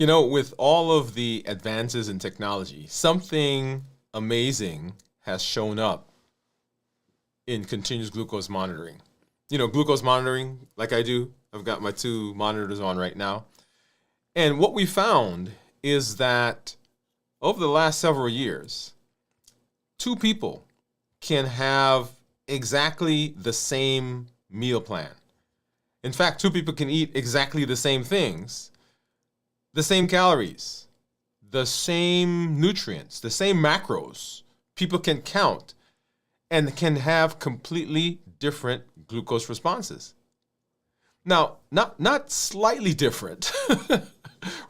With all of the advances in technology, something amazing has shown up in continuous glucose monitoring. Glucose monitoring, like I do, I've got my two monitors on right now. And what we found is that over the last several years, two people can have exactly the same meal plan. In fact, two people can eat exactly the same things, the same calories, the same nutrients, the same macros. People can count and can have completely different glucose responses. Now, not slightly different,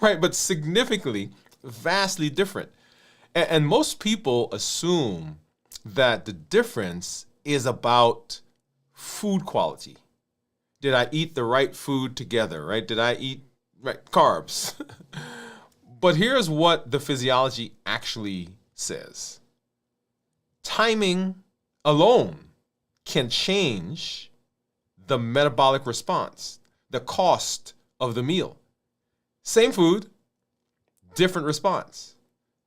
right, but significantly, vastly different. And most people assume that the difference is about food quality. Did I eat the right food together, right? Did I eat right carbs? But here's what the physiology actually says. Timing alone can change the metabolic response, the cost of the meal. Same food, different response,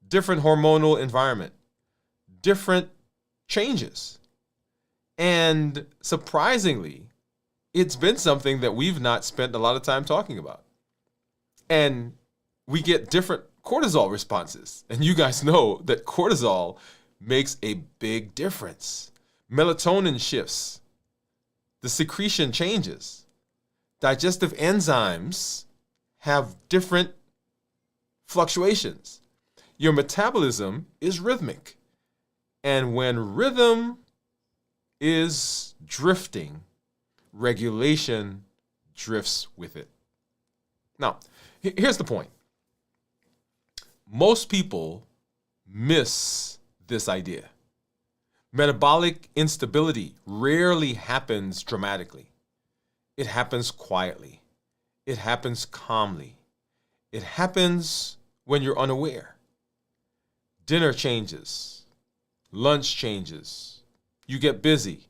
different hormonal environment, different changes. And surprisingly, it's been something that we've not spent a lot of time talking about. And we get different cortisol responses. And you guys know that cortisol makes a big difference. Melatonin shifts. The secretion changes. Digestive enzymes have different fluctuations. Your metabolism is rhythmic. And when rhythm is drifting, regulation drifts with it. Now, here's the point. Most people miss this idea. Metabolic instability rarely happens dramatically. It happens quietly. It happens calmly. It happens when you're unaware. Dinner changes. Lunch changes. You get busy.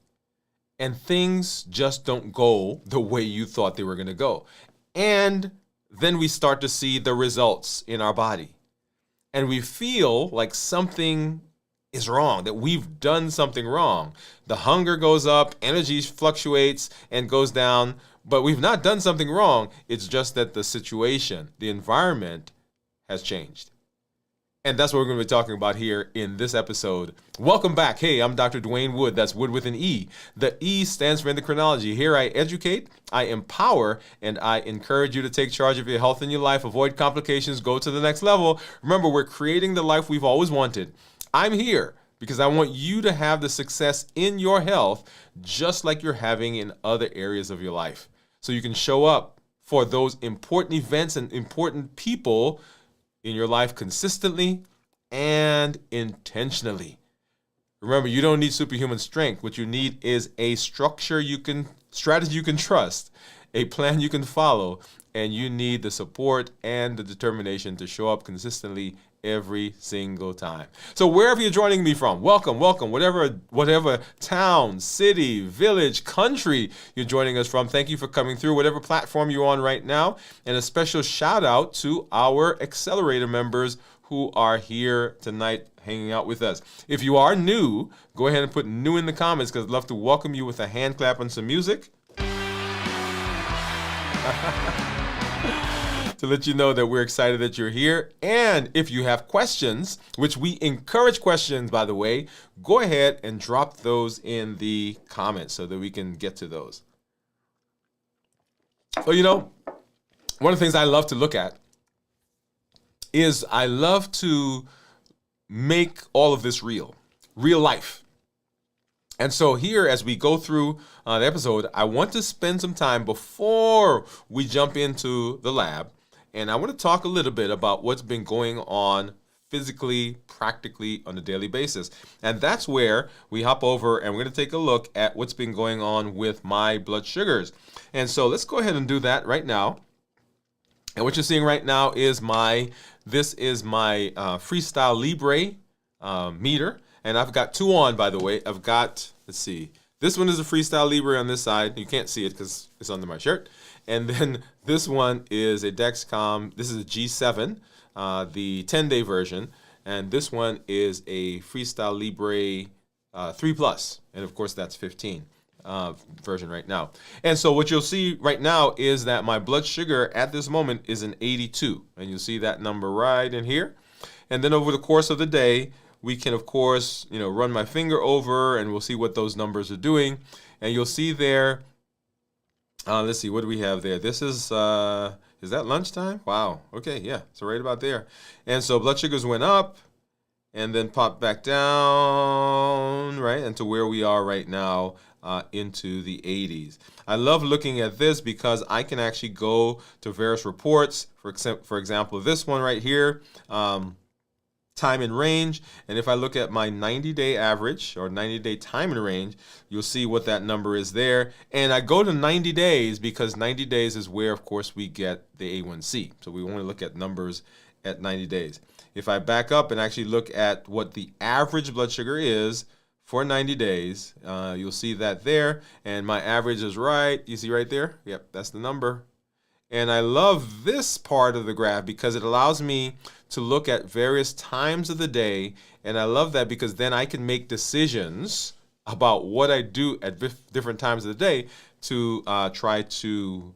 And things just don't go the way you thought they were going to go. And then we start to see the results in our body. And we feel like something is wrong, that we've done something wrong. The hunger goes up, energy fluctuates and goes down, but we've not done something wrong. It's just that the situation, the environment has changed. And that's what we're going to be talking about here in this episode. Welcome back. Hey, I'm Dr. Dwain Woode. That's Wood with an E. The E stands for endocrinology. Here I educate, I empower, and I encourage you to take charge of your health and your life. Avoid complications. Go to the next level. Remember, we're creating the life we've always wanted. I'm here because I want you to have the success in your health just like you're having in other areas of your life. So you can show up for those important events and important people in your life consistently and intentionally. Remember, you don't need superhuman strength. What you need is a strategy you can trust, a plan you can follow, and you need the support and the determination to show up consistently every single time. So wherever you're joining me from, welcome, whatever town, city, village, country you're joining us from. Thank you for coming through, whatever platform you're on right now. And a special shout out to our accelerator members who are here tonight hanging out with us. If you are new, go ahead and put new in the comments because I'd love to welcome you with a hand clap and some music. To let you know that we're excited that you're here. And if you have questions, which we encourage questions, by the way, go ahead and drop those in the comments so that we can get to those. So, one of the things I love to look at is I love to make all of this real life. And so here, as we go through the episode, I want to spend some time before we jump into the lab. And I want to talk a little bit about what's been going on physically, practically on a daily basis. And that's where we hop over and we're going to take a look at what's been going on with my blood sugars. And so let's go ahead and do that right now. And what you're seeing right now is my Freestyle Libre meter. And I've got two on, by the way. Let's see. This one is a Freestyle Libre on this side. You can't see it because it's under my shirt. And then this one is a Dexcom. This is a G7, the 10-day version. And this one is a Freestyle Libre 3 Plus. And of course, that's 15 version right now. And so what you'll see right now is that my blood sugar at this moment is an 82. And you'll see that number right in here. And then over the course of the day, we can, of course, run my finger over and we'll see what those numbers are doing. And you'll see there, let's see, what do we have there? This is that lunchtime? Wow. Okay, yeah, so right about there. And so blood sugars went up and then popped back down, right, into where we are right now, into the 80s. I love looking at this because I can actually go to various reports. For example, this one right here, time in range, and if I look at my 90-day average or 90-day time in range, you'll see what that number is there. And I go to 90 days because 90 days is where, of course, we get the A1C. So we want to look at numbers at 90 days. If I back up and actually look at what the average blood sugar is for 90 days, you'll see that there. And my average is right. You see right there? Yep, that's the number. And I love this part of the graph because it allows me to look at various times of the day. And I love that because then I can make decisions about what I do at different times of the day to try to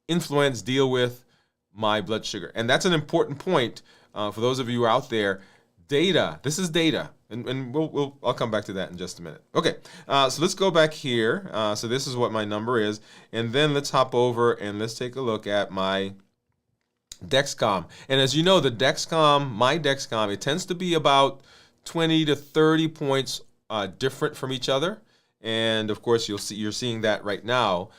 influence, deal with my blood sugar. And that's an important point for those of you out there. Data, this is data. And I'll come back to that in just a minute. Okay, so let's go back here. So this is what my number is. And then let's hop over and let's take a look at my Dexcom. And as you know, my Dexcom, it tends to be about 20 to 30 points different from each other. And of course, you're seeing that right now.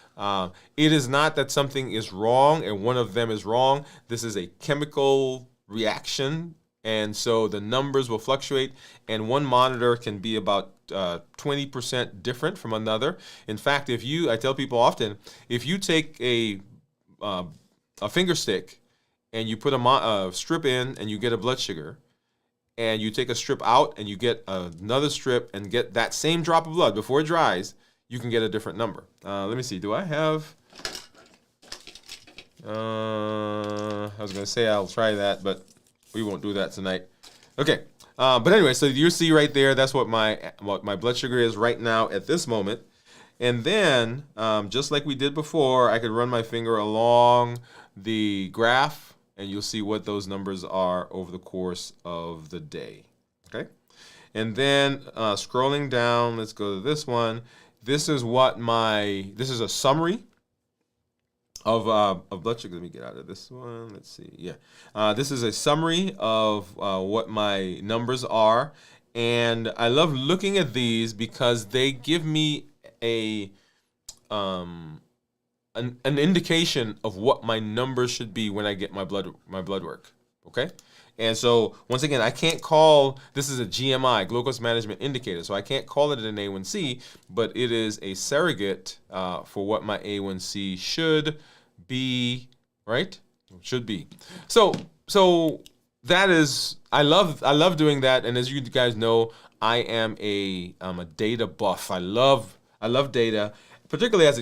It is not that something is wrong and one of them is wrong. This is a chemical reaction. And so the numbers will fluctuate, and one monitor can be about 20% different from another. In fact, I tell people often, if you take a finger stick and you put a strip in and you get a blood sugar, and you take a strip out and you get another strip and get that same drop of blood before it dries, you can get a different number. Let me see. Do I have... I was going to say I'll try that, but we won't do that tonight. Okay. But anyway, so you see right there, that's what my blood sugar is right now at this moment. And then, just like we did before, I could run my finger along the graph, and you'll see what those numbers are over the course of the day. Okay? And then scrolling down, let's go to this one. This is a summary of blood sugar. Let me get out of this one. Let's see. Yeah. This is a summary of what my numbers are. And I love looking at these because they give me an indication of what my numbers should be when I get my blood work. Okay? And so once again, I can't call this is a GMI, glucose management indicator. So I can't call it an A1C, but it is a surrogate for what my A1C should be, right? Should be. So that is, I love doing that. And as you guys know, I am a data buff. I love data, particularly as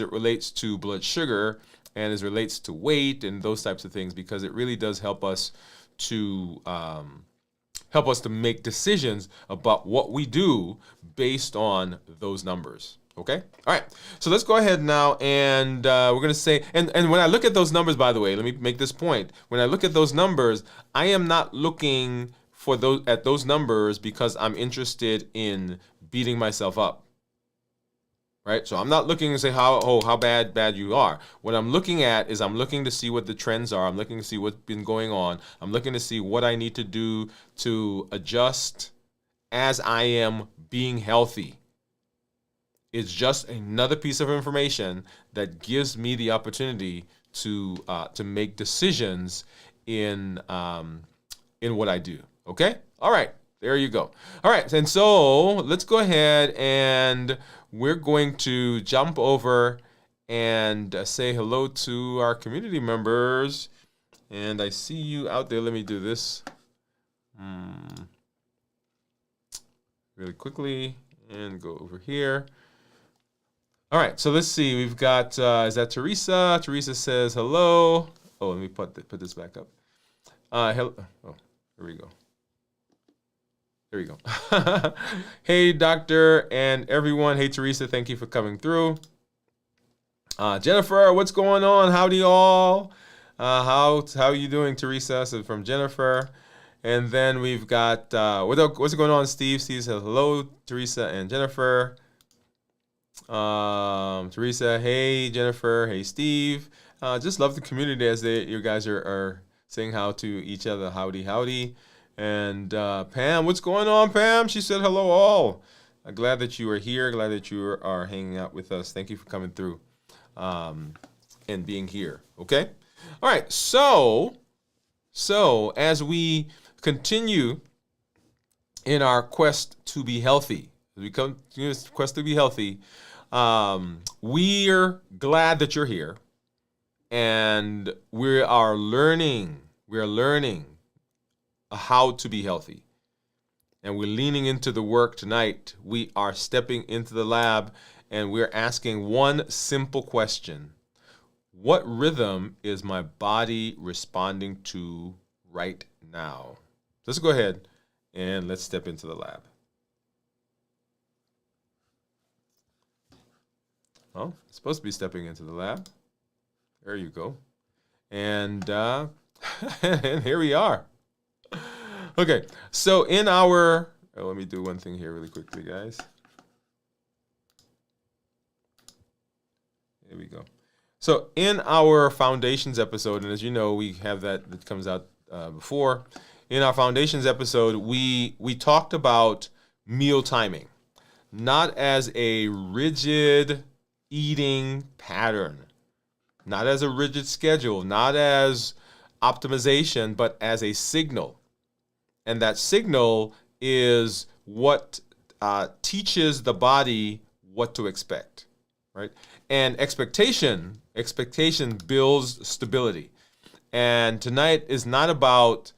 it relates to blood sugar and as it relates to weight and those types of things, because it really does help us to make decisions about what we do based on those numbers. Okay? All right. So let's go ahead now, and we're going to say, and when I look at those numbers, by the way, let me make this point. When I look at those numbers, I am not looking at those numbers because I'm interested in beating myself up. Right? So I'm not looking to say how bad you are. What I'm looking at is I'm looking to see what the trends are. I'm looking to see what's been going on. I'm looking to see what I need to do to adjust as I am being healthy. It's just another piece of information that gives me the opportunity to make decisions in what I do. Okay? All right. There you go. All right. And so let's go ahead and we're going to jump over and say hello to our community members. And I see you out there. Let me do this really quickly and go over here. All right, so let's see. We've got, is that Teresa? Teresa says hello. Oh, let me put this back up. Hello. Oh, here we go. There we go. Hey, doctor and everyone. Hey, Teresa, thank you for coming through. Jennifer, what's going on? Howdy, all. How are you doing, Teresa? So from Jennifer. And then we've got, what's going on, Steve? Steve says hello, Teresa and Jennifer. Teresa, hey, Jennifer, hey, Steve. Just love the community as you guys are saying how to each other. Howdy, howdy. And Pam, what's going on, Pam? She said hello, all. Glad that you are here. Glad that you are hanging out with us. Thank you for coming through and being here. Okay? All right. So as we continue in our quest to be healthy, we're glad that you're here, and we are learning how to be healthy, and we're leaning into the work tonight. We are stepping into the lab, and we're asking one simple question: what rhythm is my body responding to right now? Let's go ahead and let's step into the lab. Oh, it's supposed to be stepping into the lab. There you go. And, and here we are. Okay, so in our, let me do one thing here really quickly, guys. Here we go. So in our foundations episode, and as you know, we have that comes out before. In our foundations episode, we talked about meal timing, not as a rigid eating pattern, not as a rigid schedule, not as optimization, but as a signal. And that signal is what teaches the body what to expect, right? And expectation builds stability. And tonight is not about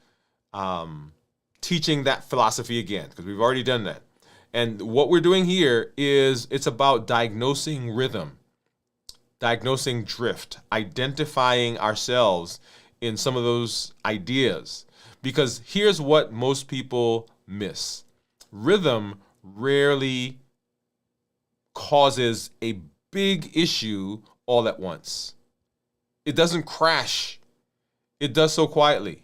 teaching that philosophy again, because we've already done that. And what we're doing here is it's about diagnosing rhythm, diagnosing drift, identifying ourselves in some of those ideas. Because here's what most people miss. Rhythm rarely causes a big issue all at once. It doesn't crash. It does so quietly.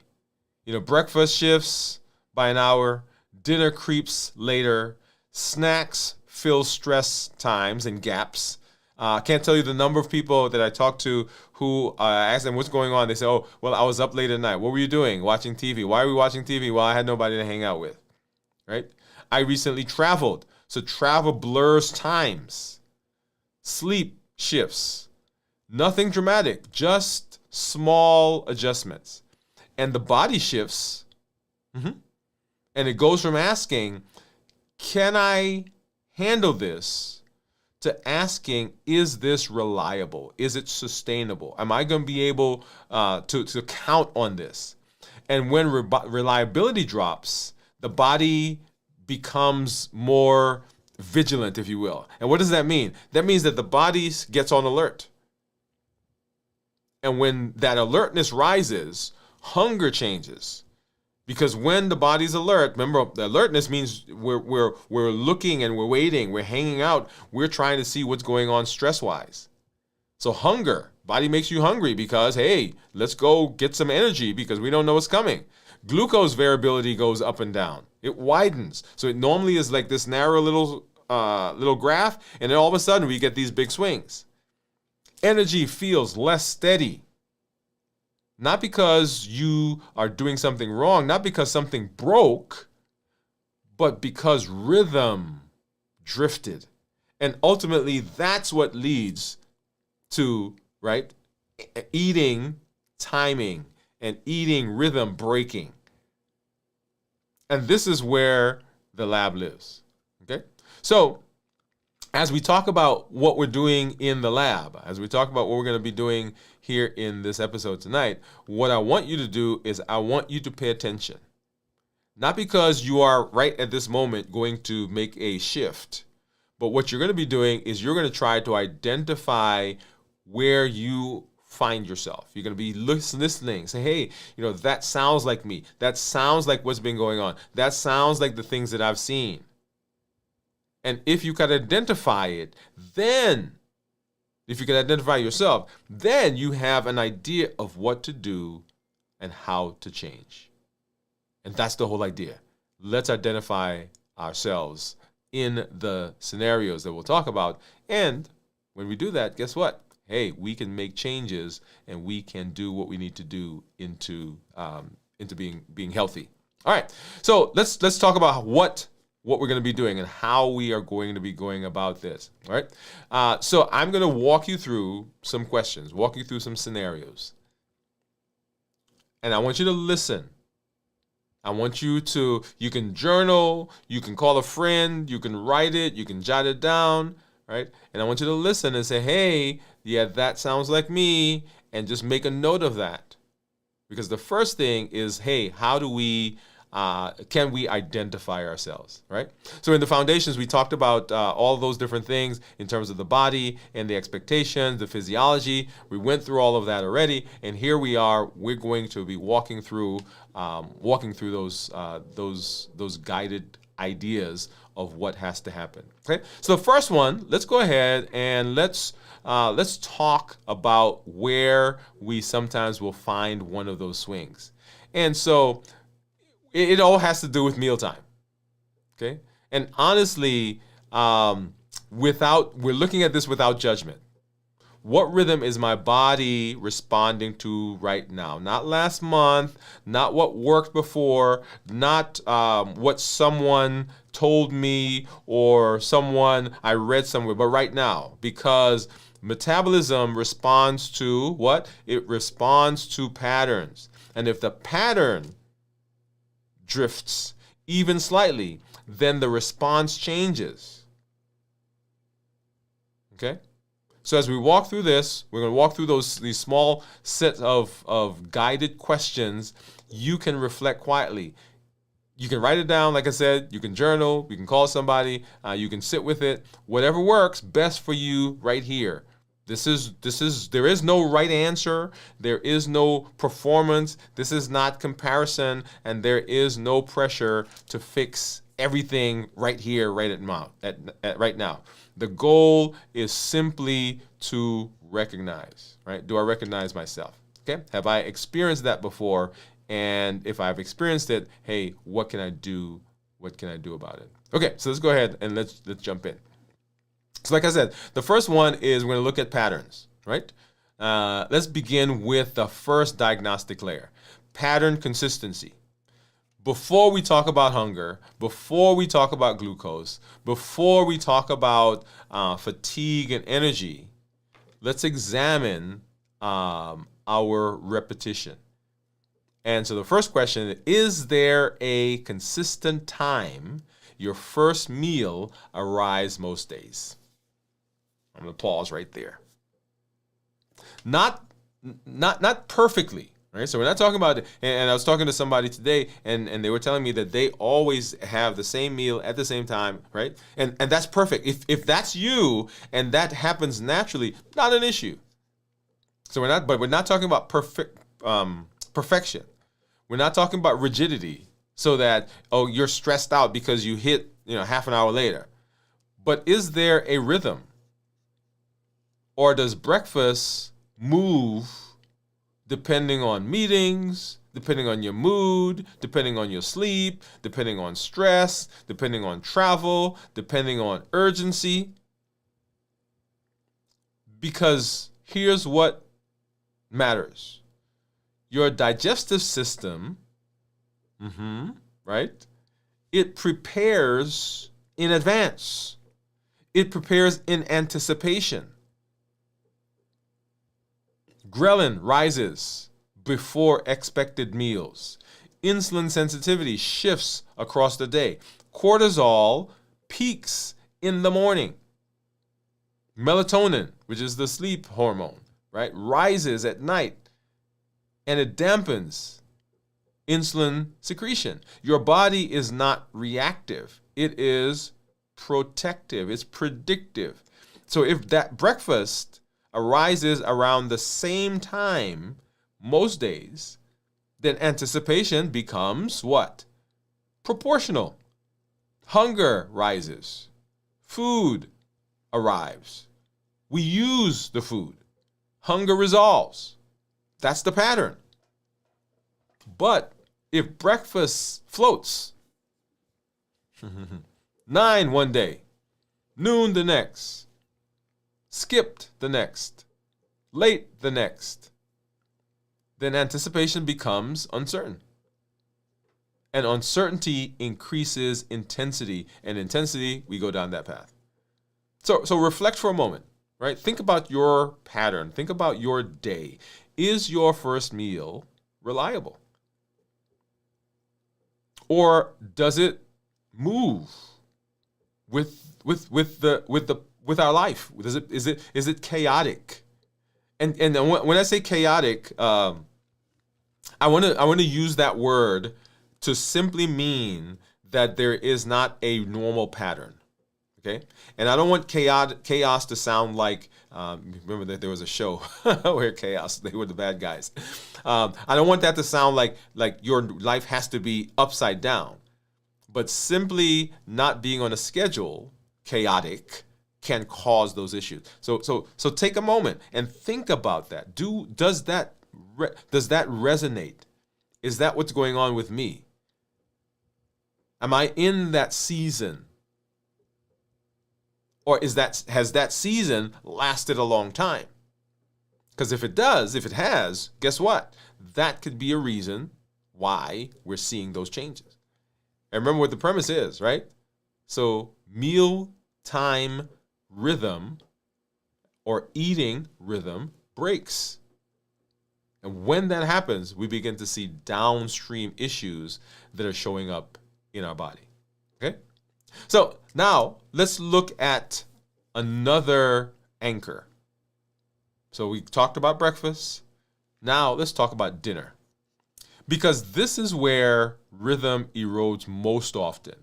Breakfast shifts by an hour, dinner creeps later, snacks fill stress times and gaps. Can't tell you the number of people that I talk to who ask them what's going on. They say, oh, well, I was up late at night. What were you doing? Watching TV. Why are we watching TV? Well, I had nobody to hang out with, right? I recently traveled. So travel blurs times. Sleep shifts. Nothing dramatic, just small adjustments. And the body shifts. And it goes from asking, can I handle this, to asking, is this reliable? Is it sustainable? Am I going to be able to count on this? And when reliability drops, the body becomes more vigilant, if you will. And what does that mean? That means that the body gets on alert. And when that alertness rises, hunger changes. Because when the body's alert, remember, the alertness means we're looking and we're waiting, we're hanging out, we're trying to see what's going on stress-wise. So hunger, body makes you hungry because, hey, let's go get some energy because we don't know what's coming. Glucose variability goes up and down. It widens. So it normally is like this narrow little graph, and then all of a sudden we get these big swings. Energy feels less steady. Not because you are doing something wrong, not because something broke, but because rhythm drifted. And ultimately, that's what leads to, right, eating timing and eating rhythm breaking. And this is where the lab lives, okay? So as we talk about what we're doing in the lab, as we talk about what we're going to be doing here in this episode tonight, what I want you to do is I want you to pay attention. Not because you are right at this moment going to make a shift, But what you're going to be doing is you're going to try to identify where you find yourself. You're going to be listening, say, hey, that sounds like me. That sounds like what's been going on. That sounds like the things that I've seen. And if you can identify it, then, if you can identify yourself, then you have an idea of what to do and how to change. And that's the whole idea. Let's identify ourselves in the scenarios that we'll talk about. And when we do that, guess what? Hey, we can make changes and we can do what we need to do into being healthy. All right. So let's talk about what we're going to be doing and how we are going to be going about this. All right. So I'm going to walk you through some questions, walk you through some scenarios. And I want you to listen. I want you can journal, you can call a friend, you can write it, you can jot it down, right? And I want you to listen and say, hey, yeah, that sounds like me, and just make a note of that. Because the first thing is, hey, how do we, can we identify ourselves, right? So in the foundations, we talked about all those different things in terms of the body and the expectations, the physiology. We went through all of that already, and here we are. We're going to be walking through those guided ideas of what has to happen. Okay. So the first one, let's go ahead and let's talk about where we sometimes will find one of those swings, and so. It all has to do with mealtime, okay? And honestly, we're looking at this without judgment. What rhythm is my body responding to right now? Not last month, not what worked before, not what someone told me or someone I read somewhere, but right now, because metabolism responds to what? It responds to patterns. And if the pattern drifts even slightly, then the response changes. Okay? So as we walk through this, we're going to walk through these small sets of guided questions. You can reflect quietly. You can write it down, like I said. You can journal. You can call somebody. You can sit with it. Whatever works best for you right here. There is no right answer. There is no performance. This is not comparison, and there is no pressure to fix everything right here, right right now. The goal is simply to recognize, right? Do I recognize myself? Okay. Have I experienced that before? And if I've experienced it, hey, what can I do? What can I do about it? Okay. So let's go ahead and let's jump in. So like I said, the first one is we're going to look at patterns, right? Let's begin with the first diagnostic layer, pattern consistency. Before we talk about hunger, before we talk about glucose, before we talk about fatigue and energy, let's examine our repetition. And so the first question is there a consistent time your first meal arrives most days? I'm going to pause right there. Not perfectly, right? So we're not talking about it. And I was talking to somebody today, and they were telling me that they always have the same meal at the same time, right? And that's perfect. If that's you and that happens naturally, not an issue. So we're not talking about perfection. We're not talking about rigidity, so that you're stressed out because you hit half an hour later. But is there a rhythm? Or does breakfast move depending on meetings, depending on your mood, depending on your sleep, depending on stress, depending on travel, depending on urgency? Because here's what matters. Your digestive system, right? It prepares in advance. It prepares in anticipation. Ghrelin rises before expected meals. Insulin sensitivity shifts across the day. Cortisol peaks in the morning. Melatonin, which is the sleep hormone, right, rises at night, and it dampens insulin secretion. Your body is not reactive. It is protective, it's predictive. So if that breakfast arises around the same time most days, then anticipation becomes what? Proportional. Hunger rises. Food arrives. We use the food. Hunger resolves. That's the pattern. But if breakfast floats, 9 one day, noon the next, skipped the next, late the next, then anticipation becomes uncertain. And uncertainty increases intensity. And intensity, we go down that path. So reflect for a moment, right? Think about your pattern. Think about your day. Is your first meal reliable? Or does it move with our life? Is it chaotic? And when I say chaotic, I want to use that word to simply mean that there is not a normal pattern. Okay, and I don't want chaos to sound like remember that there was a show where they were the bad guys. I don't want that to sound like your life has to be upside down, but simply not being on a schedule, chaotic, can cause those issues. So take a moment and think about that. Does that resonate? Is that what's going on with me? Am I in that season? Or has that season lasted a long time? Because if it has, guess what? That could be a reason why we're seeing those changes. And remember what the premise is, right? So meal time rhythm or eating rhythm breaks. And when that happens, we begin to see downstream issues that are showing up in our body. Okay? So now let's look at another anchor. So we talked about breakfast. Now let's talk about dinner. Because this is where rhythm erodes most often.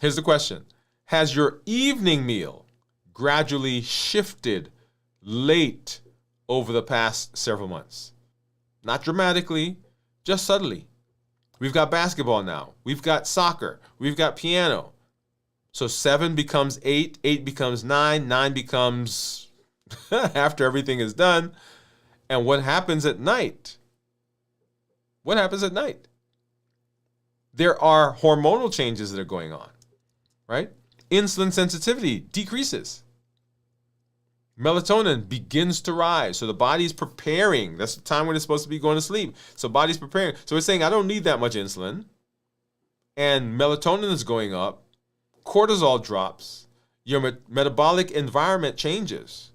Here's the question. Has your evening meal gradually shifted late over the past several months? Not dramatically, just subtly. We've got basketball now. We've got soccer. We've got piano. So 7 becomes 8. 8 becomes 9. 9 becomes after everything is done. And what happens at night? What happens at night? There are hormonal changes that are going on, right? Insulin sensitivity decreases. Melatonin begins to rise. So the body's preparing. That's the time when it's supposed to be going to sleep. So body's preparing. So it's saying, I don't need that much insulin. And melatonin is going up. Cortisol drops. Your metabolic environment changes.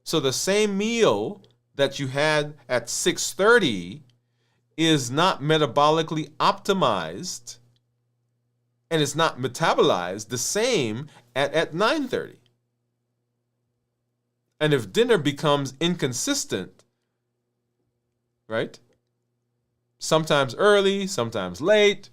So the same meal that you had at 6:30 is not metabolically optimized and it's not metabolized the same at 9:30. And if dinner becomes inconsistent, right? Sometimes early, sometimes late,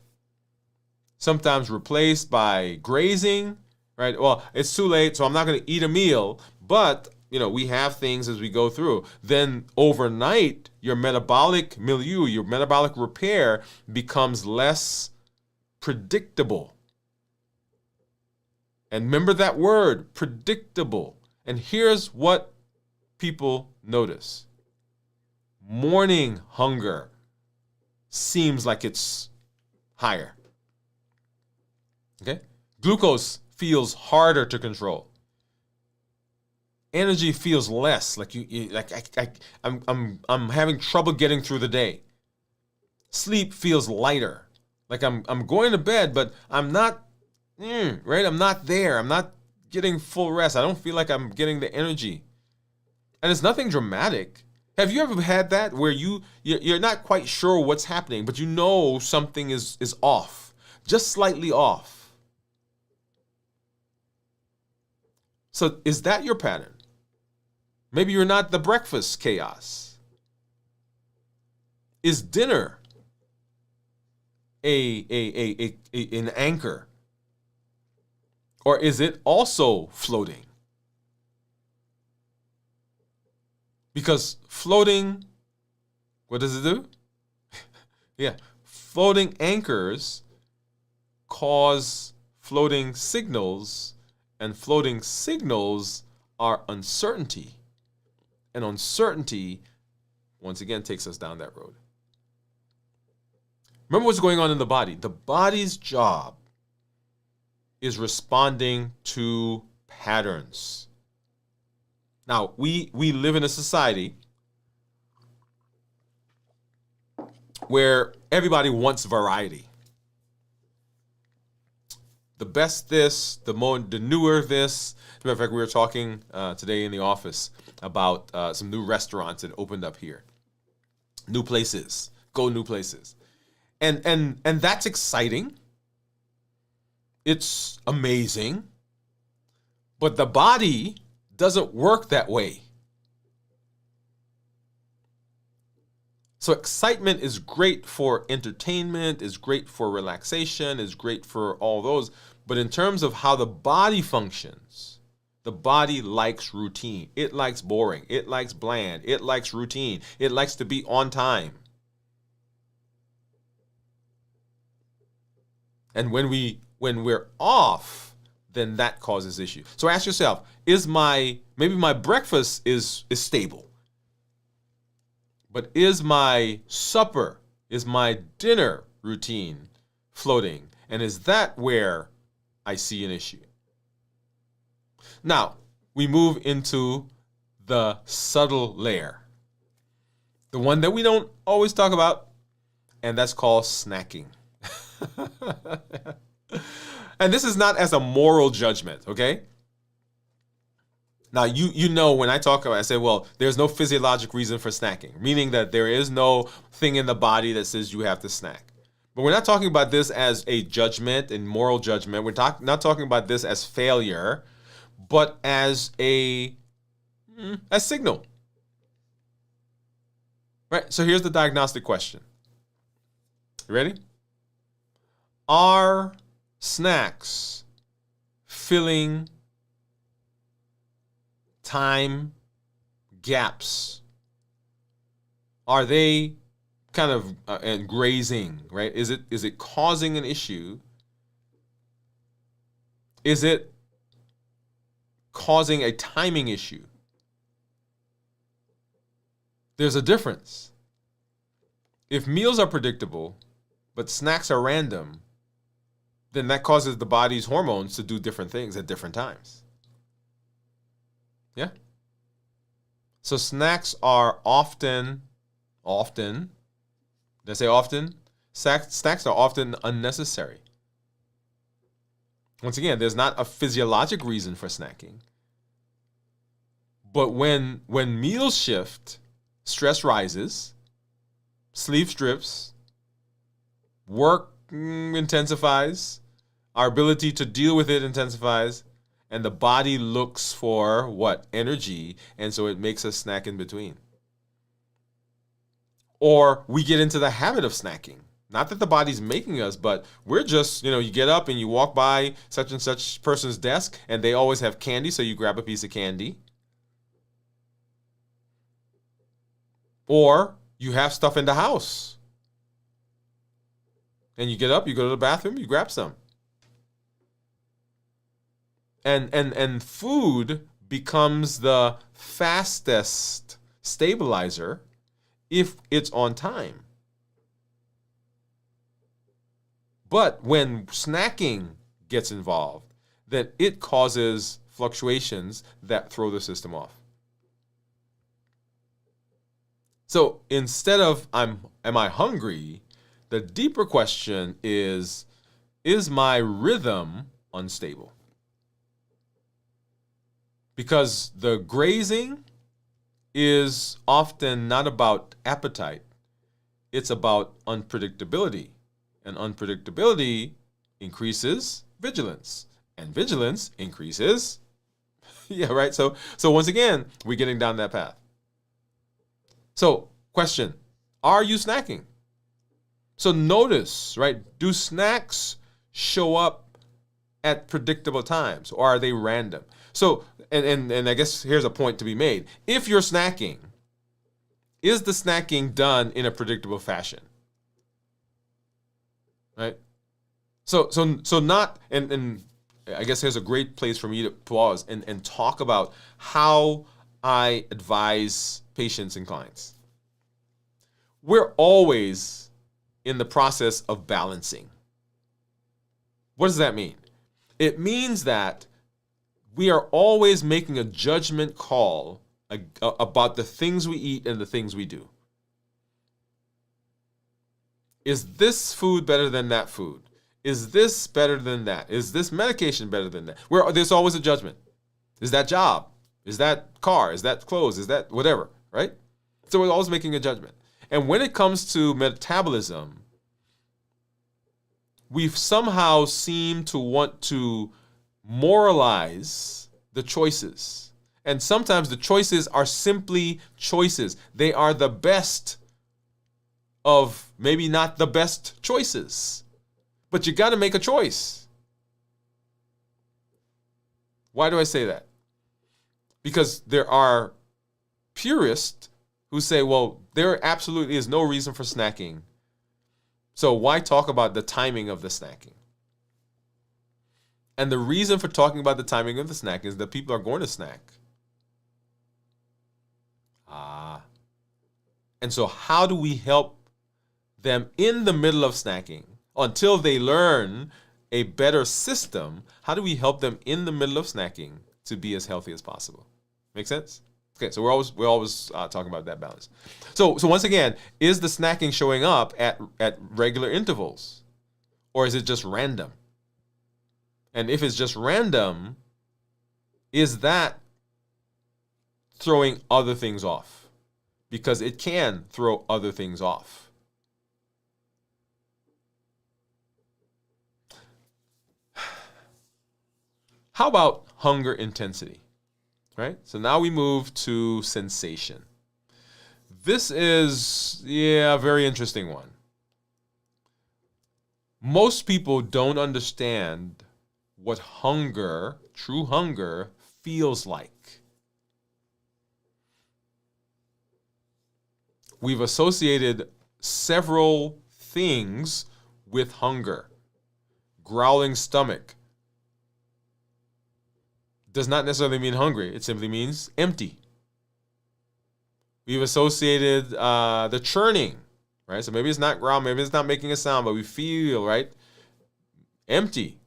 sometimes replaced by grazing, right? Well, it's too late, so I'm not going to eat a meal, but we have things as we go through. Then overnight, your metabolic milieu, your metabolic repair becomes less predictable. And remember that word, predictable. And here's what people notice. Morning hunger seems like it's higher. Okay? Glucose feels harder to control. Energy feels less, like I'm having trouble getting through the day. Sleep feels lighter. Like I'm going to bed, but I'm not right? I'm not there. I'm not getting full rest. I don't feel like I'm getting the energy. And it's nothing dramatic. Have you ever had that where you're not quite sure what's happening, but you know something is off, just slightly off? So is that your pattern? Maybe you're not the breakfast chaos. Is dinner an anchor Or is it also floating? Because floating, what does it do? Yeah, floating anchors cause floating signals, and floating signals are uncertainty. And uncertainty, once again, takes us down that road. Remember what's going on in the body. The body's job is responding to patterns. Now, we live in a society where everybody wants variety. The best this, the newer this. As a matter of fact, we were talking today in the office about some new restaurants that opened up here. New places. Go new places. And that's exciting. It's amazing. But the body doesn't work that way. So excitement is great for entertainment, is great for relaxation, is great for all those. But in terms of how the body functions, the body likes routine. It likes boring. It likes bland. It likes routine. It likes to be on time. And when we're off, then that causes issue. So ask yourself, maybe my breakfast is stable, but is my supper, is my dinner routine floating? And is that where I see an issue? Now, we move into the subtle layer, the one that we don't always talk about, and that's called snacking. And this is not as a moral judgment, okay? Now, you know when I talk about, I say, well, there's no physiologic reason for snacking, meaning that there is no thing in the body that says you have to snack. But we're not talking about this as a judgment and moral judgment. We're not talking about this as failure, but as a signal. Right? So here's the diagnostic question. You ready? Are snacks filling time gaps? Are they kind of and grazing, right? Is it causing an issue? Is it causing a timing issue? There's a difference. If meals are predictable, but snacks are random, then that causes the body's hormones to do different things at different times. Yeah? So snacks are often, did I say often? Snacks are often unnecessary. Once again, there's not a physiologic reason for snacking. But when meals shift, stress rises, sleep strips, work intensifies, our ability to deal with it intensifies, and the body looks for what? Energy, and so it makes us snack in between. Or we get into the habit of snacking. Not that the body's making us, but we're just, you get up and you walk by such and such person's desk, and they always have candy, so you grab a piece of candy. Or you have stuff in the house. And you get up, you go to the bathroom, you grab some. And food becomes the fastest stabilizer if it's on time. But when snacking gets involved, then it causes fluctuations that throw the system off. So instead of am I hungry, the deeper question is my rhythm unstable? Because the grazing is often not about appetite. It's about unpredictability. And unpredictability increases vigilance. And vigilance increases, yeah, right? So once again, we're getting down that path. So, question, are you snacking? So notice, right? Do snacks show up at predictable times, or are they random? So, and I guess here's a point to be made. If you're snacking, is the snacking done in a predictable fashion? Right? So not, and I guess here's a great place for me to pause and talk about how I advise patients and clients. We're always in the process of balancing. What does that mean? It means that we are always making a judgment call about the things we eat and the things we do. Is this food better than that food? Is this better than that? Is this medication better than that? There's always a judgment. Is that job? Is that car? Is that clothes? Is that whatever, right? So we're always making a judgment. And when it comes to metabolism, we've somehow seem to want to moralize the choices. And sometimes the choices are simply choices. They are the best of maybe not the best choices. But you got to make a choice. Why do I say that? Because there are purists who say, well, there absolutely is no reason for snacking. So why talk about the timing of the snacking? And the reason for talking about the timing of the snack is that people are going to snack. And so how do we help them in the middle of snacking until they learn a better system? How do we help them in the middle of snacking to be as healthy as possible? Make sense? Okay, so we're always talking about that balance. So once again, is the snacking showing up at regular intervals, or is it just random? And if it's just random, is that throwing other things off? Because it can throw other things off. How about hunger intensity? Right? So now we move to sensation. This is, a very interesting one. Most people don't understand what hunger, true hunger, feels like. We've associated several things with hunger. Growling stomach does not necessarily mean hungry. It simply means empty. We've associated the churning, right? So maybe it's not growl, maybe it's not making a sound, but we feel, right? Empty.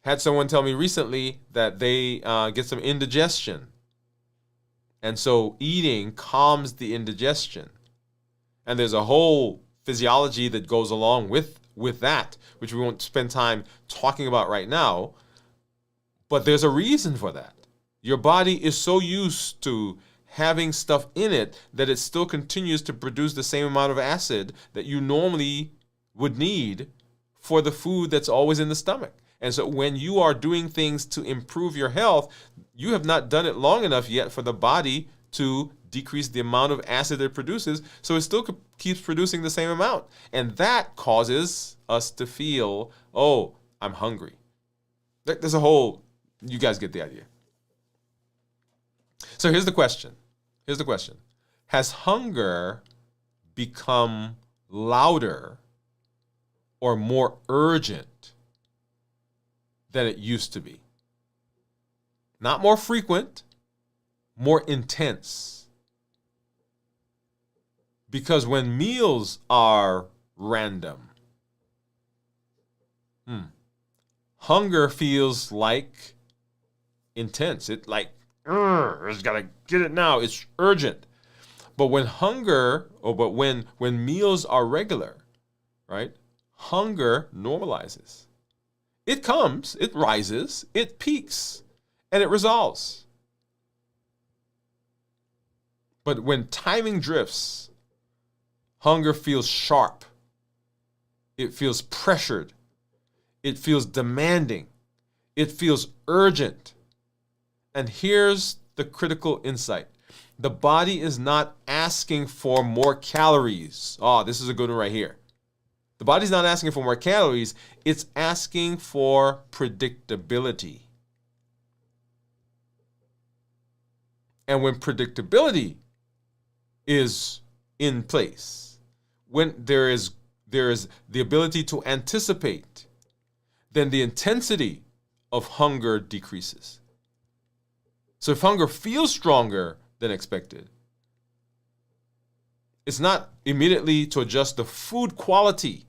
Had someone tell me recently that they get some indigestion. And so eating calms the indigestion. And there's a whole physiology that goes along with that, which we won't spend time talking about right now. But there's a reason for that. Your body is so used to having stuff in it that it still continues to produce the same amount of acid that you normally would need for the food that's always in the stomach. And so when you are doing things to improve your health, you have not done it long enough yet for the body to decrease the amount of acid it produces, so it still keeps producing the same amount. And that causes us to feel, oh, I'm hungry. There's a whole, you guys get the idea. So here's the question. Has hunger become louder or more urgent than it used to be? Not more frequent, more intense. Because when meals are random, hunger feels like intense. It like, it's gotta get it now. It's urgent. But when when meals are regular, right? Hunger normalizes. It comes, it rises, it peaks, and it resolves. But when timing drifts, hunger feels sharp. It feels pressured. It feels demanding. It feels urgent. And here's the critical insight. The body is not asking for more calories. Oh, this is a good one right here. The body's not asking for more calories. It's asking for predictability. And when predictability is in place, when there is the ability to anticipate, then the intensity of hunger decreases. So if hunger feels stronger than expected, it's not immediately to adjust the food quality,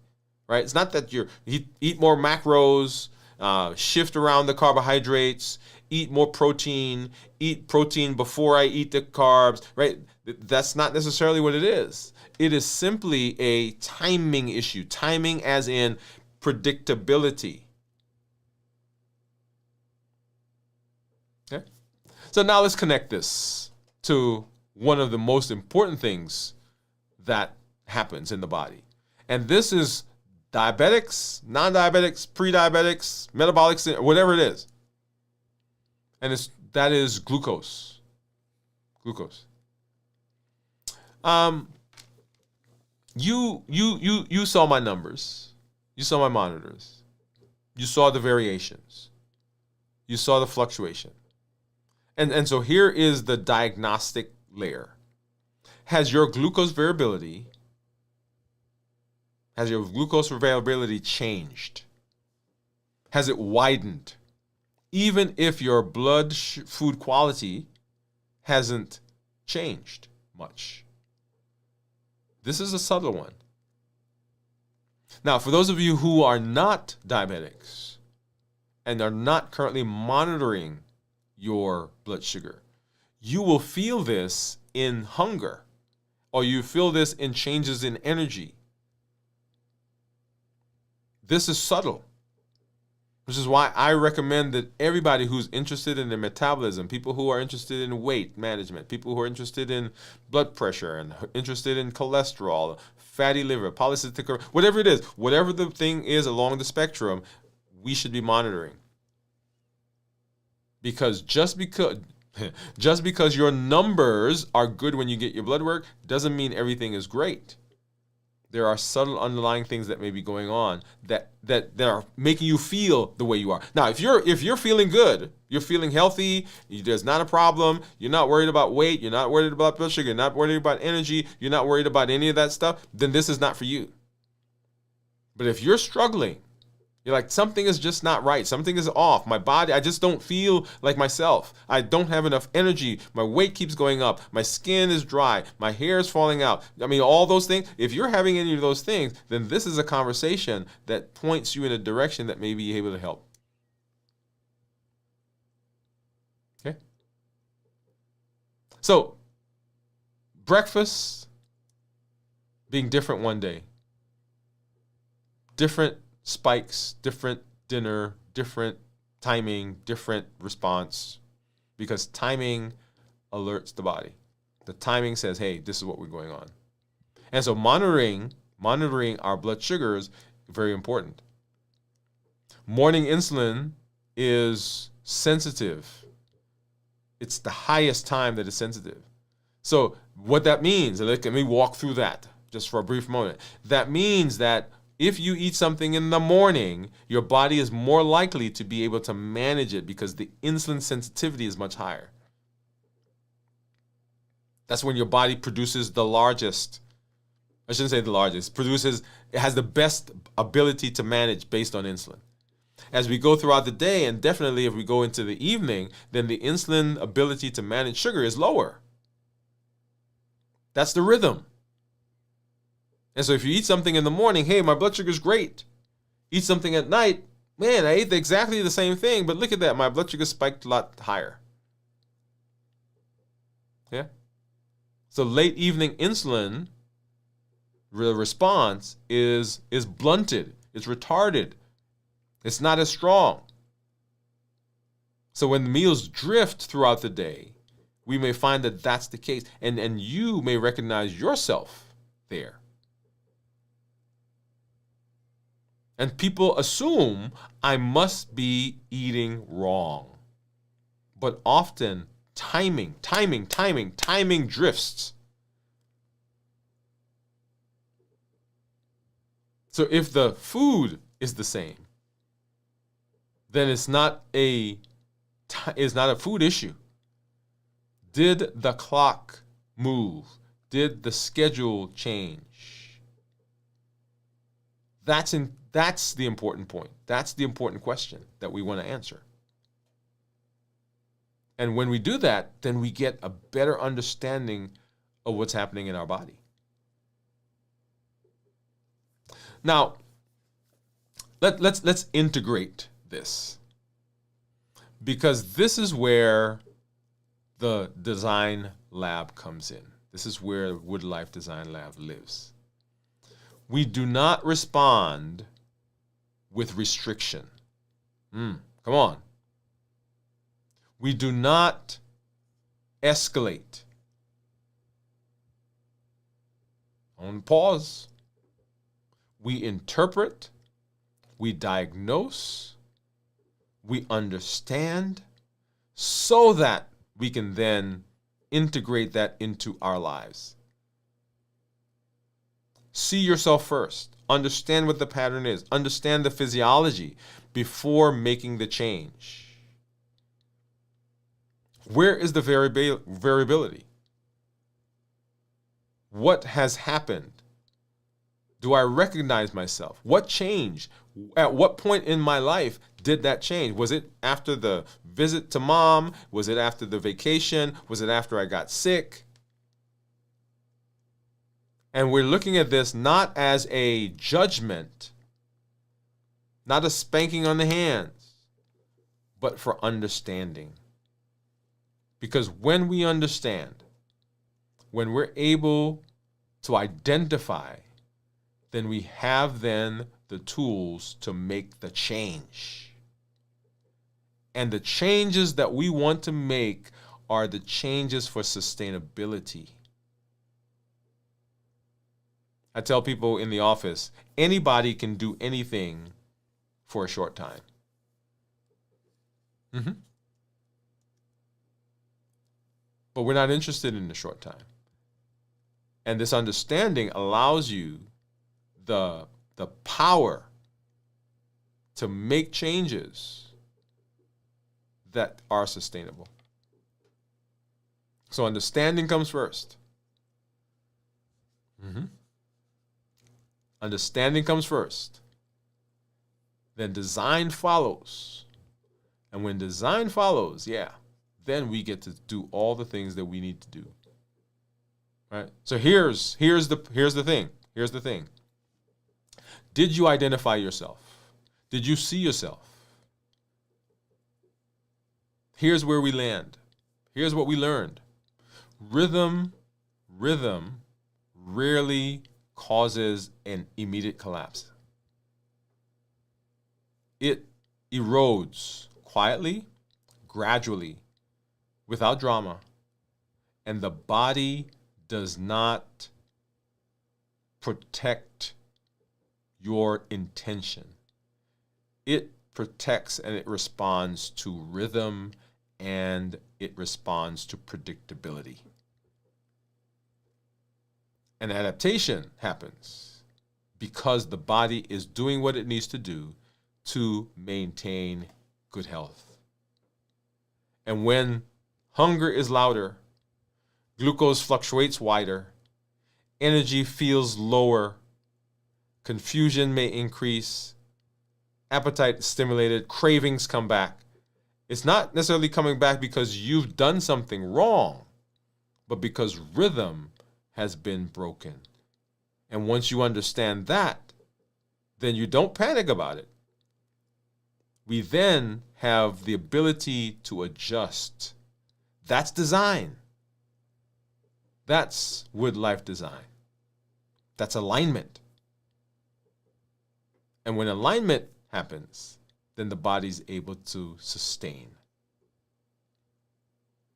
right? It's not that you eat more macros, shift around the carbohydrates, eat more protein, eat protein before I eat the carbs, right? That's not necessarily what it is. It is simply a timing issue. Timing as in predictability. Okay? So now let's connect this to one of the most important things that happens in the body. And this is diabetics, non-diabetics, pre-diabetics, metabolic, whatever it is. And that is glucose. Glucose. You saw my numbers. You saw my monitors. You saw the variations. You saw the fluctuation. And so here is the diagnostic layer. Has your glucose variability changed? Has it widened? Even if your blood food quality hasn't changed much. This is a subtle one. Now, for those of you who are not diabetics and are not currently monitoring your blood sugar, you will feel this in hunger, or you feel this in changes in energy. This is subtle, which is why I recommend that everybody who's interested in their metabolism, people who are interested in weight management, people who are interested in blood pressure and interested in cholesterol, fatty liver, polycystic, whatever it is, whatever the thing is along the spectrum, we should be monitoring. Because just because your numbers are good when you get your blood work doesn't mean everything is great. There are subtle underlying things that may be going on that are making you feel the way you are. Now, if you're feeling good, you're feeling healthy, there's not a problem, you're not worried about weight, you're not worried about blood sugar, you're not worried about energy, you're not worried about any of that stuff, then this is not for you. But if you're struggling, you're like, something is just not right. Something is off. My body, I just don't feel like myself. I don't have enough energy. My weight keeps going up. My skin is dry. My hair is falling out. I mean, all those things. If you're having any of those things, then this is a conversation that points you in a direction that may be able to help. Okay? So, breakfast being different one day. Different spikes, different dinner, different timing, different response, because timing alerts the body. The timing says, hey, this is what we're going on. And so monitoring our blood sugars, very important. Morning insulin is sensitive. It's the highest time that it's sensitive. So what that means, let me walk through that just for a brief moment. That means that if you eat something in the morning, your body is more likely to be able to manage it because the insulin sensitivity is much higher. That's when your body produces the largest, I shouldn't say the largest, it has the best ability to manage based on insulin. As we go throughout the day, and definitely if we go into the evening, then the insulin ability to manage sugar is lower. That's the rhythm. And so if you eat something in the morning, hey, my blood sugar is great. Eat something at night, man, I ate exactly the same thing, but look at that, my blood sugar spiked a lot higher. Yeah? So late evening insulin response is blunted, it's retarded, it's not as strong. So when the meals drift throughout the day, we may find that that's the case, and you may recognize yourself there. And people assume I must be eating wrong. But often, timing drifts. So if the food is the same, then it's not a food issue. Did the clock move? Did the schedule change? That's the important point. That's the important question that we want to answer. And when we do that, then we get a better understanding of what's happening in our body. Now, let's integrate this, because this is where the design lab comes in. This is where Woode Life Design Lab lives. We do not respond with restriction. Come on. We do not escalate. On pause. We interpret. We diagnose. We understand, so that we can then integrate that into our lives. See yourself first. Understand what the pattern is. Understand the physiology before making the change. Where is the variability? What has happened? Do I recognize myself? What changed? At what point in my life did that change? Was it after the visit to mom? Was it after the vacation? Was it after I got sick? And we're looking at this not as a judgment, not a spanking on the hands, but for understanding. Because when we understand, when we're able to identify, then we have then the tools to make the change. And the changes that we want to make are the changes for sustainability. I tell people in the office, anybody can do anything for a short time. But we're not interested in the short time. And this understanding allows you the power to make changes that are sustainable. So understanding comes first. Understanding comes first. Then design follows. And when design follows, then we get to do all the things that we need to do. Right? So here's the thing. Did you identify yourself? Did you see yourself? Here's where we land. Here's what we learned. Rhythm rarely causes an immediate collapse. It erodes quietly, gradually, without drama, and the body does not protect your intention. It protects and it responds to rhythm, and it responds to predictability. An adaptation happens because the body is doing what it needs to do to maintain good health. And when hunger is louder, glucose fluctuates wider, energy feels lower, confusion may increase, appetite is stimulated, cravings come back. It's not necessarily coming back because you've done something wrong, but because rhythm has been broken. And once you understand that, then you don't panic about it. We then have the ability to adjust. That's design. That's Woode Life Design. That's alignment. And when alignment happens, then the body's able to sustain.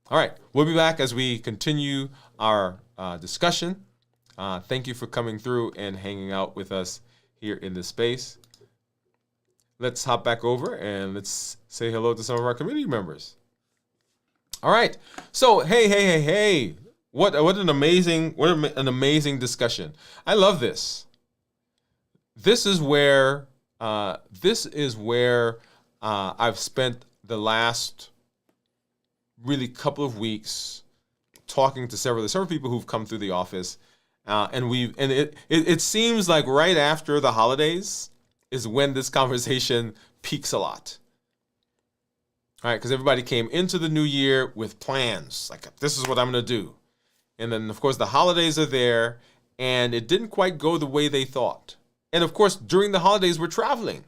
All right, we'll be back as we continue our discussion. Thank you for coming through and hanging out with us here in this space. Let's hop back over and let's say hello to some of our community members. All right, so hey. What an amazing discussion. I love this. this is where I've spent the last really couple of weeks talking to several people who've come through the office, and it seems like right after the holidays is when this conversation peaks a lot. All right, because everybody came into the new year with plans, like this is what I'm going to do, and then of course the holidays are there, and it didn't quite go the way they thought. And of course during the holidays we're traveling,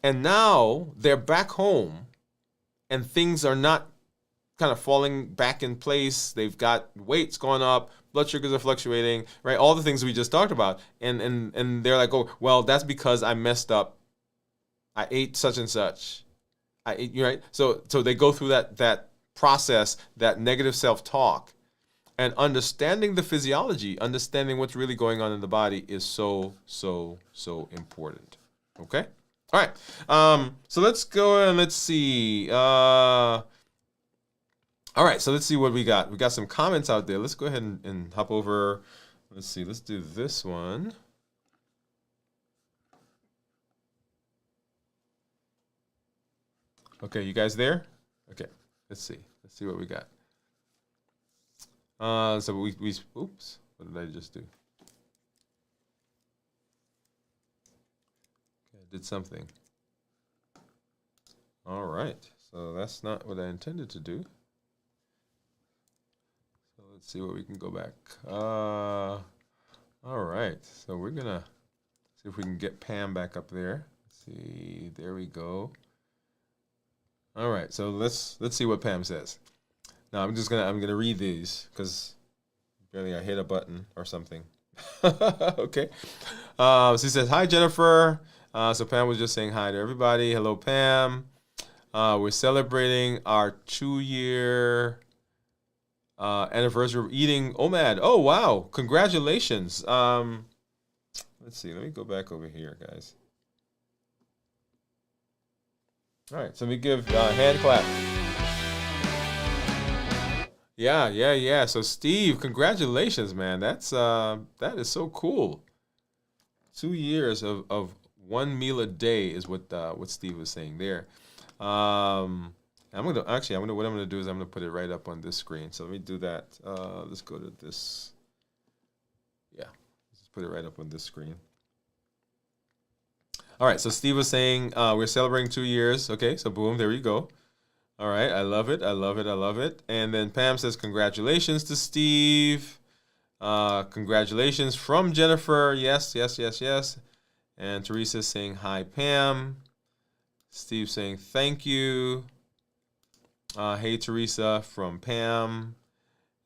and now they're back home, and things are not kind of falling back in place. They've got weights going up, blood sugars are fluctuating, right? All the things we just talked about. And they're like, oh, well, that's because I messed up. I ate such and such. I ate, right? So they go through that process, that negative self-talk. And understanding the physiology, understanding what's really going on in the body is so, so, so important. Okay? All right. So let's go and let's see. All right. So let's see what we got. We got some comments out there. Let's go ahead and hop over. Let's see. Let's do this one. Okay. You guys there? Okay. Let's see. Let's see what we got. So we oops. What did I just do? Did something. All right, so that's not what I intended to do. So let's see what we can go back. All right, so we're gonna see if we can get Pam back up there. Let's see, there we go. All right, so let's see what Pam says. Now I'm gonna read these because apparently I hit a button or something. Okay. So she says, "Hi Jennifer." So Pam was just saying hi to everybody. Hello, Pam. We're celebrating our 2-year anniversary of eating OMAD. Oh, wow. Congratulations. Let's see. Let me go back over here, guys. All right. So let me give a hand clap. Yeah. So Steve, congratulations, man. That is so cool. 2 years of one meal a day is what Steve was saying there. What I'm gonna do is I'm gonna put it right up on this screen. So let me do that. Let's go to this. Yeah, let's put it right up on this screen. All right. So Steve was saying we're celebrating 2 years. Okay. So boom, there you go. All right. I love it. And then Pam says congratulations to Steve. Congratulations from Jennifer. Yes. And Teresa's saying hi, Pam. Steve saying thank you. Hey, Teresa from Pam.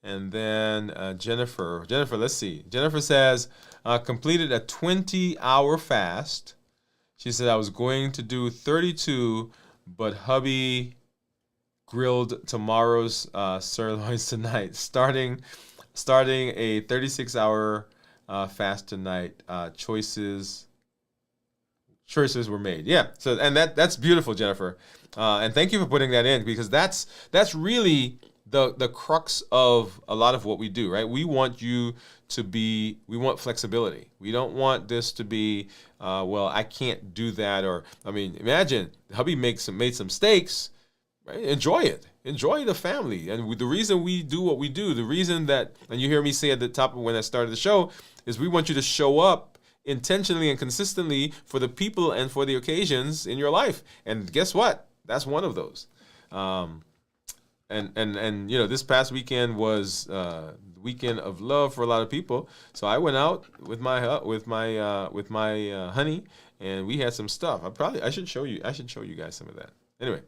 And then Jennifer, let's see. Jennifer says, completed a 20-hour fast. She said, I was going to do 32, but hubby grilled tomorrow's sirloins tonight. Starting a 36-hour fast tonight. Choices were made. Yeah. So, and that's beautiful, Jennifer. And thank you for putting that in, because that's really the crux of a lot of what we do, right? We want flexibility. We don't want this to be, well, I can't do that. Or, I mean, imagine hubby made some steaks, right? Enjoy it. Enjoy the family. And the reason we do what we do, the reason that, and you hear me say at the top of when I started the show, is we want you to show up intentionally and consistently for the people and for the occasions in your life. And guess what? That's one of those. And this past weekend was the weekend of love for a lot of people. So I went out with my honey, and we had some stuff. I should show you guys some of that. Anyway.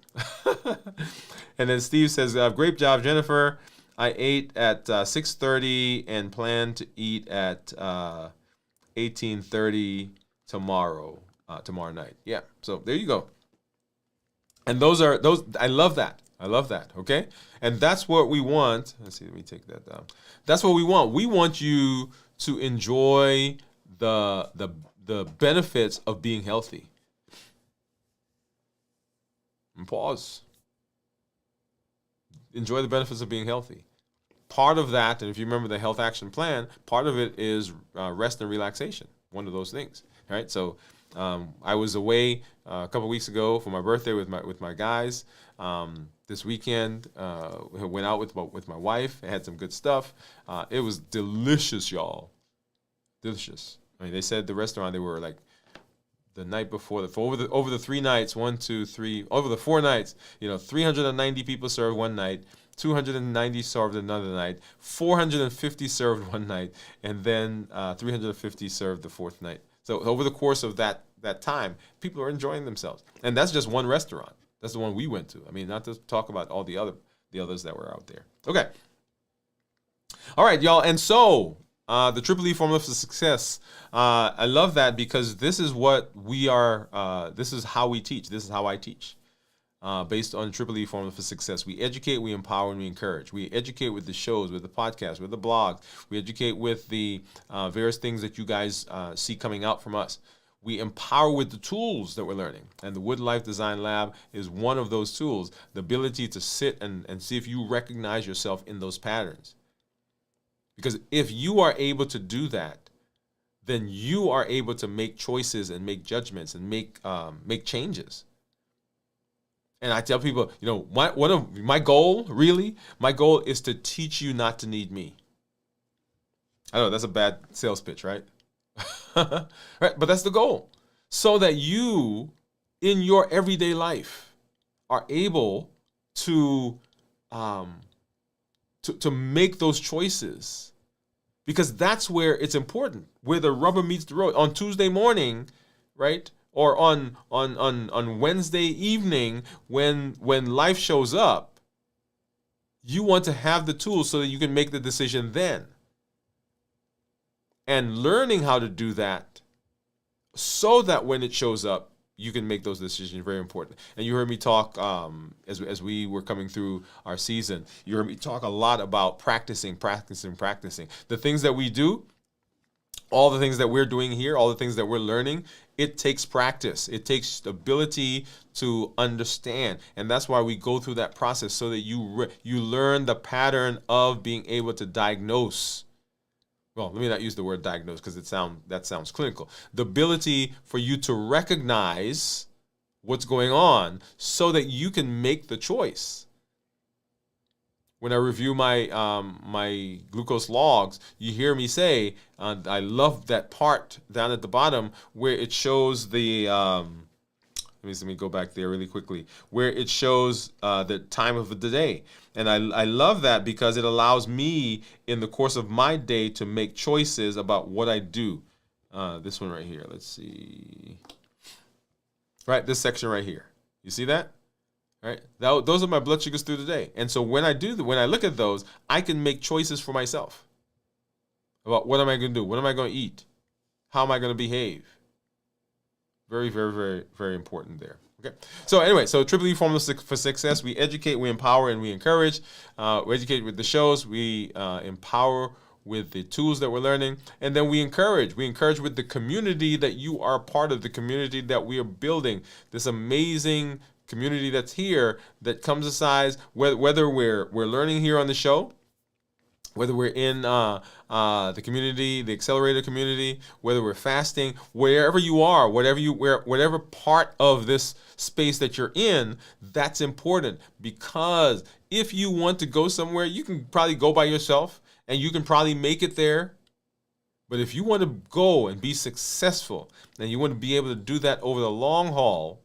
And then Steve says, great job, Jennifer. I ate at 6:30 and plan to eat at 18:30 tomorrow night. Yeah. So there you go. And those I love that. Okay. And that's what we want. Let's see. Let me take that down. That's what we want. We want you to enjoy the benefits of being healthy. And pause. Enjoy the benefits of being healthy. Part of that, and if you remember the health action plan, part of it is rest and relaxation. one of those things. All right. So I was away a couple of weeks ago for my birthday with my guys. This weekend, went out with my wife. I had some good stuff. It was delicious, y'all. Delicious. I mean, they said the restaurant, they were like the night before, over the 3 nights, 1, 2, 3, over the 4 nights, 390 people served one night, 290 served another night, 450 served one night, and then 350 served the 4th night. So over the course of that time, people are enjoying themselves. And that's just one restaurant. That's the one we went to. I mean, not to talk about all the others that were out there. Okay. All right, y'all. And so the Triple E formula for success. I love that because this is what we are. This is how we teach. This is how I teach. Based on Triple E formula for success. We educate, we empower, and we encourage. We educate with the shows, with the podcasts, with the blogs. We educate with the various things that you guys see coming out from us. We empower with the tools that we're learning. And the Woode Life Design Lab is one of those tools. The ability to sit and see if you recognize yourself in those patterns. Because if you are able to do that, then you are able to make choices and make judgments and make changes. And I tell people, my goal is to teach you not to need me. I know that's a bad sales pitch, right? Right, but that's the goal. So that you, in your everyday life, are able to make those choices. Because that's where it's important, where the rubber meets the road. On Tuesday morning, right? Or on Wednesday evening, when life shows up, you want to have the tools so that you can make the decision then. And learning how to do that so that when it shows up, you can make those decisions, very important. And you heard me talk, as we were coming through our season, you heard me talk a lot about practicing. The things that we do, all the things that we're doing here, all the things that we're learning, it takes practice. It takes the ability to understand. And that's why we go through that process so that you learn the pattern of being able to diagnose. Well, let me not use the word diagnose because that sounds clinical. The ability for you to recognize what's going on so that you can make the choice. When I review my glucose logs, you hear me say, I love that part down at the bottom where it shows the, let me go back there really quickly, where it shows the time of the day. And I love that because it allows me in the course of my day to make choices about what I do. This one right here, let's see. Right, this section right here. You see that? Right? Those are my blood sugars through the day. And so when I look at those, I can make choices for myself about what am I going to do? What am I going to eat? How am I going to behave? Very, very, very, very important there. Okay. So anyway, Triple E formula for success. We educate, we empower, and we encourage. We educate with the shows. We empower with the tools that we're learning. And then we encourage. We encourage with the community that you are part of, the community that we are building. This amazing community that's here that comes aside, whether we're learning here on the show, whether we're in the community, the accelerator community, whether we're fasting, wherever you are, whatever part of this space that you're in, that's important. Because if you want to go somewhere, you can probably go by yourself and you can probably make it there. But if you want to go and be successful and you want to be able to do that over the long haul,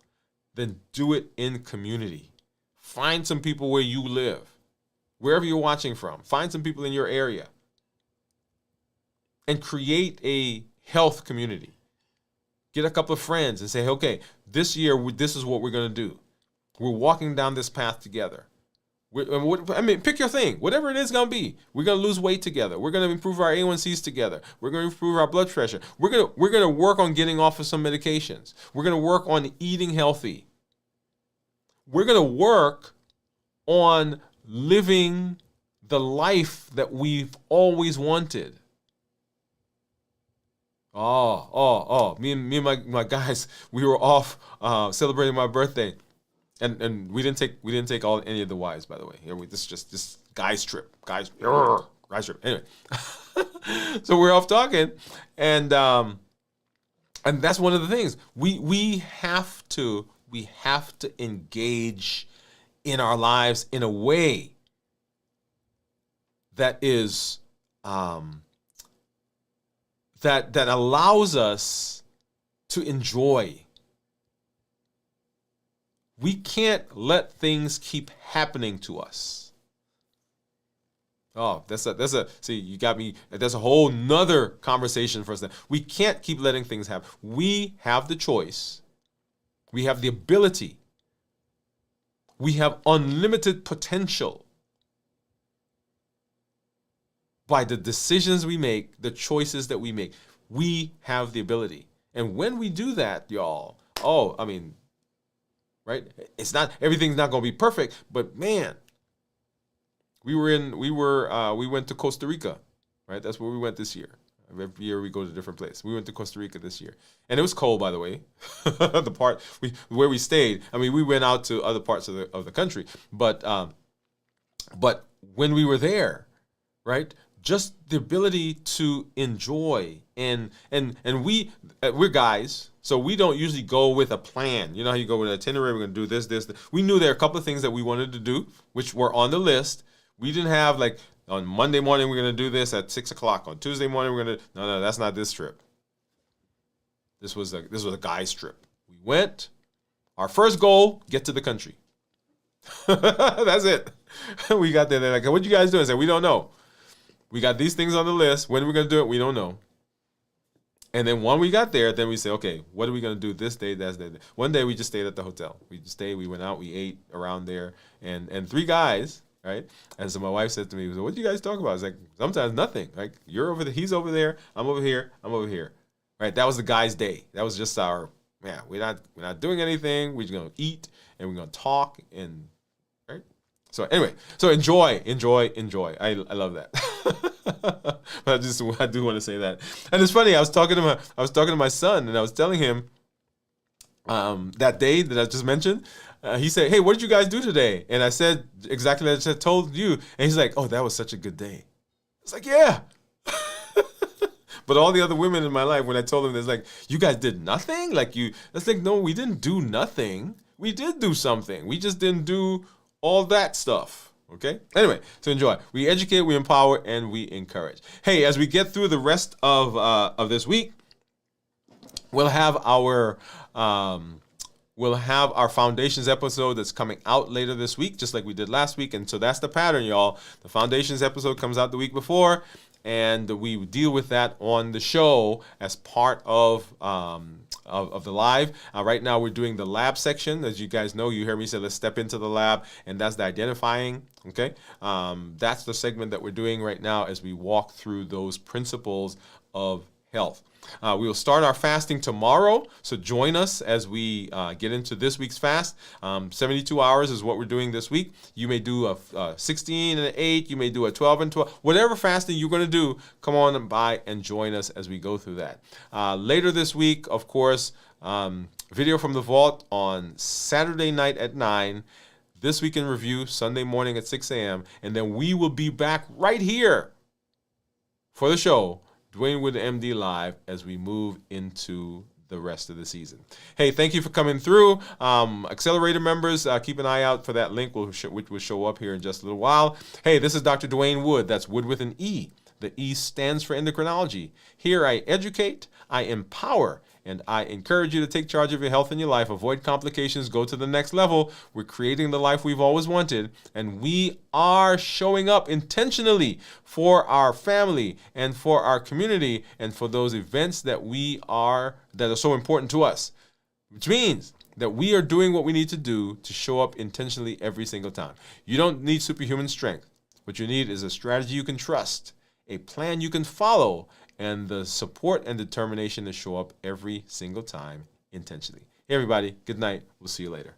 then do it in community. Find some people where you live. Wherever you're watching from, find some people in your area and create a health community. Get a couple of friends and say, okay, this year, this is what we're going to do. We're walking down this path together. Pick your thing, whatever it is going to be. We're going to lose weight together. We're going to improve our A1Cs together. We're going to improve our blood pressure. We're going to work on getting off of some medications. We're going to work on eating healthy. We're going to work on living the life that we've always wanted. Me and my guys, we were off celebrating my birthday, and we didn't take any of the wives, by the way. Here this is just guys trip. Anyway, so we're off talking, and And that's one of the things we have to engage in our lives in a way that is that allows us to enjoy. We can't let things keep happening to us. Oh, see, you got me. That's a whole nother conversation for us. We can't keep letting things happen. We have the choice. We have the ability. We have unlimited potential by the decisions we make, the choices that we make. We have the ability. And when we do that, y'all, right? Everything's not going to be perfect, but man, we went to Costa Rica, right? That's where we went this year. Every year we go to a different place. We went to Costa Rica this year, and it was cold, by the way. The part where we stayed. I mean, we went out to other parts of the country, but when we were there, right? Just the ability to enjoy and we're guys, so we don't usually go with a plan. You know how you go with an itinerary. We're gonna do this. We knew there are a couple of things that we wanted to do, which were on the list. We didn't have like on Monday morning we're gonna do this at 6:00. On Tuesday morning we're gonna no, that's not this trip. This was a guy's trip. We went. Our first goal: get to the country. That's it. We got there. They're like, "What you guys doing?" I said, "We don't know. We got these things on the list. When are we gonna do it? We don't know." And then when we got there, then we say, okay, what are we going to do this day, that day? One day we just stayed at the hotel. We went out, we ate around there, and three guys, right? And so my wife said to me, what do you guys talk about? I was like, sometimes nothing. Like, you're over there, he's over there, I'm over here, right? That was the guy's day. That was just we're not doing anything. We're just going to eat, and we're going to talk, and right? So anyway, so enjoy. I love that. But I do want to say that. And it's funny, I was talking to my son, and I was telling him that day that I just mentioned. He said, "Hey, what did you guys do today?" And I said exactly as I told you. And he's like, "Oh, that was such a good day." It's like, yeah. But all the other women in my life, when I told them, it's like, "You guys did nothing?" It's like, no, we didn't do nothing. We did do something. We just didn't do all that stuff. Okay? Anyway, so enjoy. We educate, we empower, and we encourage. Hey, as we get through the rest of this week, we'll have our foundations episode that's coming out later this week, just like we did last week. And so that's the pattern, y'all. The foundations episode comes out the week before, and we deal with that on the show as part of the live. Right now we're doing the lab section. As you guys know, you hear me say, let's step into the lab, and that's the identifying. Okay, that's the segment that we're doing right now as we walk through those principles of health. We will start our fasting tomorrow, so join us as we get into this week's fast. 72 hours is what we're doing this week. You may do a 16 and an 8. You may do a 12 and 12. Whatever fasting you're going to do, come on by and join us as we go through that. Later this week, of course, video from the vault on Saturday night at 9. This Week in Review, Sunday morning at 6 a.m. And then we will be back right here for the show, Dwain Woode MD Live, as we move into the rest of the season. Hey, thank you for coming through. Accelerator members, keep an eye out for that link, which will show up here in just a little while. Hey, this is Dr. Dwain Woode. That's Wood with an E. The E stands for endocrinology. Here I educate, I empower, and I encourage you to take charge of your health and your life, avoid complications, go to the next level. We're creating the life we've always wanted, and we are showing up intentionally for our family and for our community and for those events that are so important to us, which means that we are doing what we need to do to show up intentionally every single time. You don't need superhuman strength. What you need is a strategy you can trust, a plan you can follow, and the support and determination to show up every single time intentionally. Hey, everybody. Good night. We'll see you later.